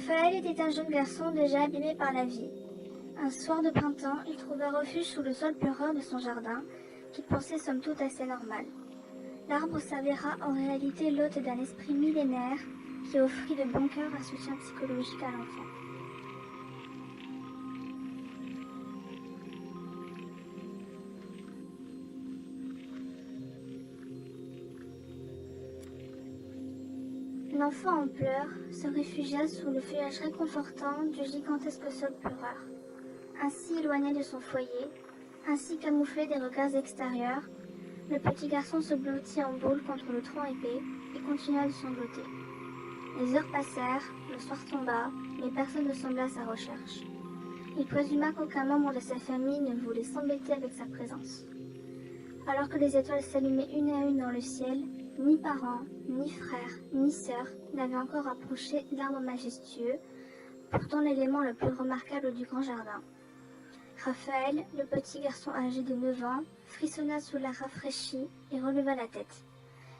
Raphaël était un jeune garçon déjà abîmé par la vie. Un soir de printemps, il trouva refuge sous le sol pleureur de son jardin, qu'il pensait somme toute assez normal. L'arbre s'avéra en réalité l'hôte d'un esprit millénaire qui offrit de bon cœur un soutien psychologique à l'enfant. L'enfant en pleurs se réfugia sous le feuillage réconfortant du gigantesque sol pleureur. Ainsi éloigné de son foyer, ainsi camouflé des regards extérieurs, le petit garçon se blottit en boule contre le tronc épais et continua de sangloter. Les heures passèrent, le soir tomba, mais personne ne sembla à sa recherche. Il présuma qu'aucun membre de sa famille ne voulait s'embêter avec sa présence. Alors que les étoiles s'allumaient une à une dans le ciel, ni parents, ni frères, ni sœurs n'avaient encore approché l'arbre majestueux, pourtant l'élément le plus remarquable du grand jardin. Raphaël, le petit garçon âgé de 9 ans, frissonna sous l'air rafraîchi et releva la tête.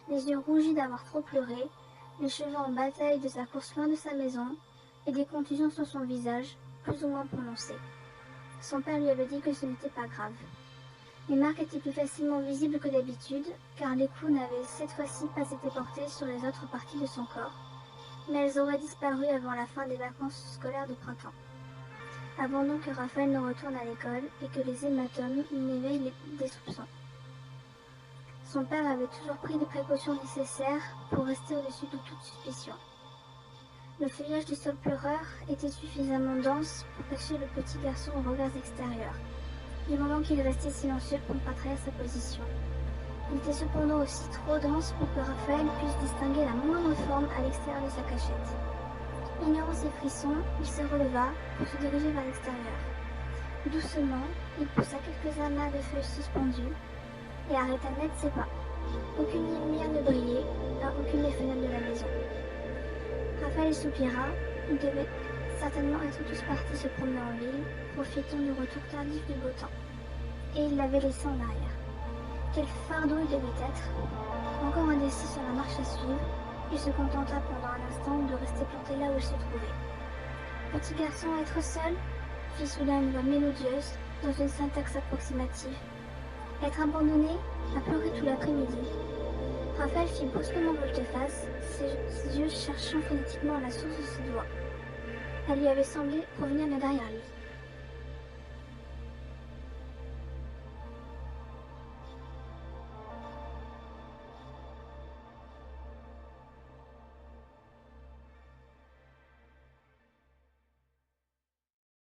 Les yeux rougis d'avoir trop pleuré, les cheveux en bataille de sa course loin de sa maison, et des contusions sur son visage, plus ou moins prononcées. Son père lui avait dit que ce n'était pas grave. Les marques étaient plus facilement visibles que d'habitude, car les coups n'avaient cette fois-ci pas été portés sur les autres parties de son corps, mais elles auraient disparu avant la fin des vacances scolaires de printemps. Avant donc que Raphaël ne retourne à l'école et que les hématomes n'éveillent des soupçons. Son père avait toujours pris les précautions nécessaires pour rester au-dessus de toute suspicion. Le feuillage du sol pleureur était suffisamment dense pour cacher le petit garçon aux regards extérieurs, du moment qu'il restait silencieux pour ne pas trahir sa position. Il était cependant aussi trop dense pour que Raphaël puisse distinguer la moindre forme à l'extérieur de sa cachette. Ignorant ses frissons, il se releva pour se diriger vers l'extérieur. Doucement, il poussa quelques amas de feuilles suspendues et arrêta net ses pas. Aucune lumière ne brillait à aucune des fenêtres de la maison. Raphaël soupira, ils devaient certainement être tous partis se promener en ville, profitant du retour tardif du beau temps. Et il l'avait laissé en arrière. Quel fardeau il devait être! Encore indécis sur la marche à suivre, il se contenta pendant un instant de rester planté là où il se trouvait. Petit garçon, être seul, fit soudain une voix mélodieuse, dans une syntaxe approximative. Être abandonné, à pleurer tout l'après-midi. Raphaël fit brusquement volte-face, ses yeux cherchant phonétiquement la source de ses doigts. Elle lui avait semblé provenir de derrière lui.